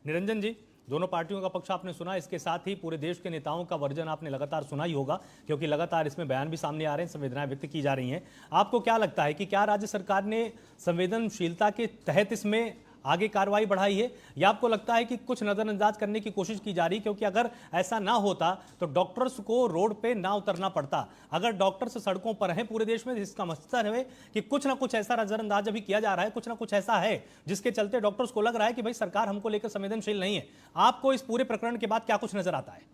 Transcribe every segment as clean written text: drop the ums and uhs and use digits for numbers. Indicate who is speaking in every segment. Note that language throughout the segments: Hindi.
Speaker 1: निरंजन जी, दोनों पार्टियों का पक्ष आपने सुना, इसके साथ ही पूरे देश के नेताओं का वर्जन आपने लगातार सुना ही होगा, क्योंकि लगातार इसमें बयान भी सामने आ रहे हैं, संवेदनाएं व्यक्त की जा रही हैं। आपको क्या लगता है कि क्या राज्य सरकार ने संवेदनशीलता के तहत इसमें आगे कार्रवाई बढ़ाई है, या आपको लगता है कि कुछ नजरअंदाज करने की कोशिश की जा रही है? क्योंकि अगर ऐसा ना होता तो डॉक्टर्स को रोड पे ना उतरना पड़ता। अगर डॉक्टर्स सड़कों पर हैं पूरे देश में, इसका मतलब है कि कुछ ना कुछ ऐसा नजरअंदाज अभी किया जा रहा है, कुछ ना कुछ ऐसा है जिसके चलते डॉक्टर्स को लग रहा है कि भाई सरकार हमको लेकर संवेदनशील नहीं है। आपको इस पूरे प्रकरण के बाद क्या कुछ नजर आता है?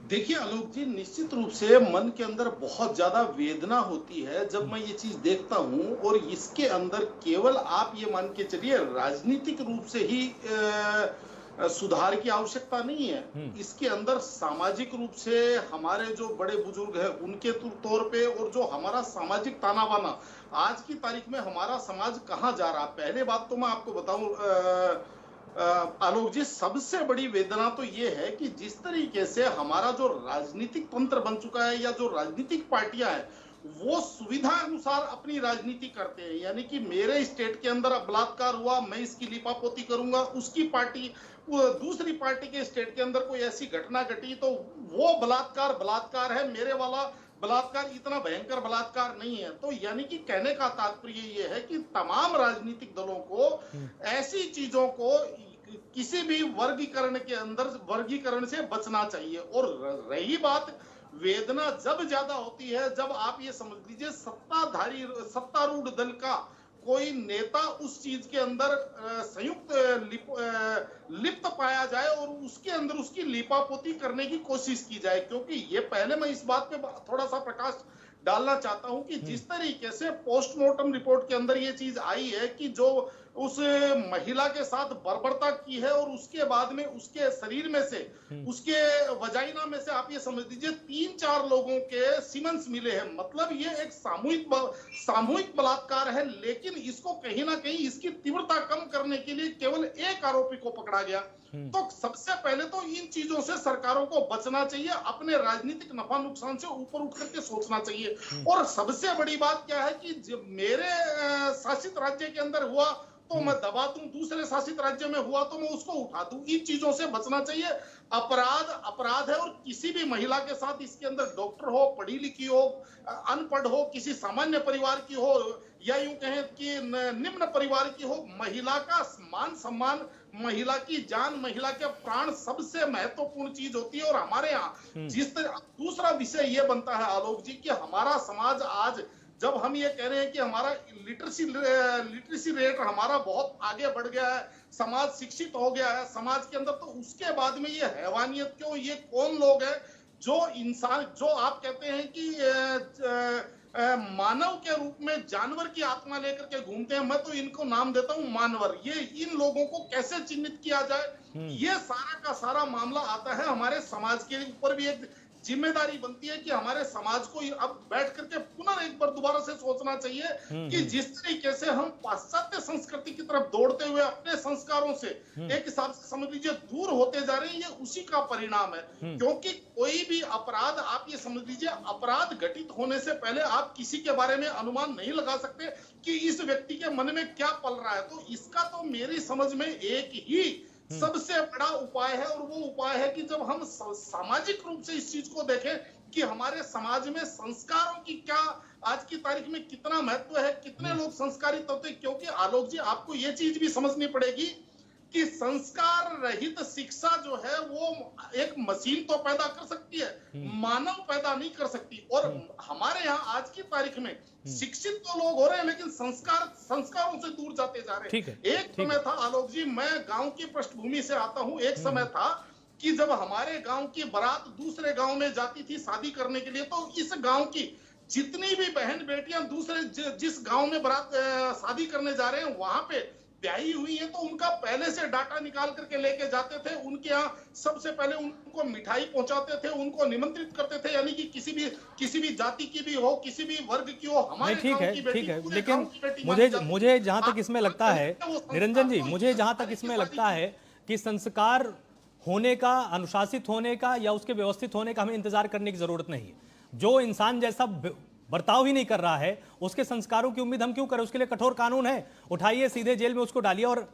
Speaker 2: देखिए आलोक जी, निश्चित रूप से मन के अंदर बहुत ज्यादा वेदना होती है जब मैं ये चीज देखता हूं, और इसके अंदर केवल आप ये मान के चलिए राजनीतिक रूप से ही सुधार की आवश्यकता नहीं है। इसके अंदर सामाजिक रूप से हमारे जो बड़े बुजुर्ग हैं उनके तौर पे, और जो हमारा सामाजिक ताना बाना आज की तारीख में हमारा समाज कहाँ जा रहा। पहले बात तो मैं आपको बताऊं आलोक जी, सबसे बड़ी वेदना तो ये है कि जिस तरीके से हमारा जो राजनीतिक तंत्र बन चुका है, या जो राजनीतिक पार्टियां हैं वो सुविधा अनुसार अपनी राजनीति करते हैं। यानी कि मेरे स्टेट के अंदर बलात्कार हुआ, मैं इसकी लिपापोती करूंगा, उसकी पार्टी दूसरी पार्टी के स्टेट के अंदर कोई ऐसी घटना घटी तो वो बलात्कार बलात्कार है, मेरे वाला बलात्कार इतना भयंकर बलात्कार नहीं है। तो यानी कि कहने का तात्पर्य ये है कि तमाम राजनीतिक दलों को ऐसी चीजों को किसी भी वर्गीकरण के अंदर वर्गीकरण से बचना चाहिए। और रही बात वेदना जब ज्यादा होती है जब आप ये समझ लीजिए सत्तारूढ़ दल का कोई नेता उस चीज के अंदर संयुक्त लिप्त पाया जाए और उसके अंदर उसकी लिपापोती करने की कोशिश की जाए। क्योंकि ये पहले मैं इस बात पे थोड़ा सा प्रकाश डालना चाहता हूं कि जिस तरीके से पोस्टमार्टम रिपोर्ट के अंदर ये चीज आई है कि जो उस महिला के साथ बर्बरता की है और उसके बाद में उसके शरीर में से उसके वजाइना में से आप ये समझ लीजिए 3-4 लोगों के सीमेंस मिले हैं। मतलब ये एक सामूहिक बलात्कार है, लेकिन इसको कहीं ना कहीं इसकी तीव्रता कम करने के लिए केवल एक आरोपी को पकड़ा गया। तो सबसे पहले तो इन चीजों से सरकारों को बचना चाहिए, अपने राजनीतिक नफा नुकसान से ऊपर उठ करके सोचना चाहिए। और सबसे बड़ी बात क्या है कि मेरे शासित राज्य के अंदर हुआ तो मैं दबा दूं, दूसरे शासित राज्य में हुआ तो मैं उसको उठा दूं। इन चीजों से बचना चाहिए। अपराध है, और किसी भी महिला के साथ इसके अंदर डॉक्टर हो, पढ़ी लिखी हो, अनपढ़ हो, किसी सामान्य परिवार की हो, या यूं कहें कि निम्न परिवार की हो, महिला का मान सम्मान, महिला की जान, महिला के प्राण सबसे महत्वपूर्ण चीज होती है। और हमारे यहाँ जिस तरह दूसरा विषय ये बनता है आलोक जी कि हमारा समाज आज जब हम ये कह रहे हैं कि हमारा लिटरेसी रेट हमारा बहुत आगे बढ़ गया है, समाज शिक्षित हो गया है समाज के अंदर, तो उसके बाद में ये हैवानियत क्यों? ये कौन लोग हैं जो इंसान, जो आप कहते हैं कि मानव के रूप में जानवर की आत्मा लेकर के घूमते हैं, मैं तो इनको नाम देता हूं मानवर। ये इन लोगों को कैसे चिन्हित किया जाए, ये सारा का सारा मामला आता है। हमारे समाज के ऊपर भी एक जिम्मेदारी बनती है कि हमारे समाज को अब बैठ करके पुनः एक बार दोबारा से सोचना चाहिए कि जिस तरीके से हम पाश्चात्य संस्कृति की तरफ दौड़ते हुए अपने संस्कारों से एक हिसाब से समझ लीजिए दूर होते जा रहे हैं, ये उसी का परिणाम है। क्योंकि कोई भी अपराध, आप ये समझ लीजिए, अपराध घटित होने से पहले आप किसी के बारे में अनुमान नहीं लगा सकते कि इस व्यक्ति के मन में क्या पल रहा है। तो इसका तो मेरी समझ में एक ही सबसे बड़ा उपाय है, और वो उपाय है कि जब हम सामाजिक रूप से इस चीज को देखें कि हमारे समाज में संस्कारों की क्या आज की तारीख में कितना महत्व है, कितने लोग संस्कारित होते हैं। क्योंकि आलोक जी, आपको ये चीज भी समझनी पड़ेगी कि संस्कार रहित शिक्षा जो है वो एक मशीन तो पैदा कर सकती है, मानव पैदा नहीं कर सकती। और हमारे यहाँ आज की तारीख में शिक्षित तो लोग हो रहे हैं, लेकिन संस्कारों से दूर जाते जा रहे हैं। एक समय था आलोक जी, मैं गांव की पृष्ठभूमि से आता हूं, एक समय था कि जब हमारे गांव की बारात दूसरे गांव में जाती थी शादी करने के लिए, तो इस गांव की जितनी भी बहन बेटियां दूसरे जिस गांव में बारात शादी करने जा रहे हैं वहां पे ब्याही हुई है, तो उनका पहले से डाटा निकाल करके लेके जाते थे। उनके यहाँ सबसे पहले उनको मिठाई पहुंचाते थे, उनको निमंत्रित करते थे। यानी कि किसी भी जाति की भी हो, किसी भी वर्ग की हो, हमारे
Speaker 1: ठीक है, लेकिन मुझे जहां तक इसमें लगता है, निरंजन जी, मुझे जहां तक इसमें लगता है कि संस्कार होने का, अनुशासित होने का या उसके व्यवस्थित होने का हमें इंतजार करने की जरूरत नहीं है। जो इंसान जैसा बर्ताव ही नहीं कर रहा है, उसके संस्कारों की उम्मीद हम क्यों करें? उसके लिए कठोर कानून है, उठाइए सीधे जेल में उसको डालिए और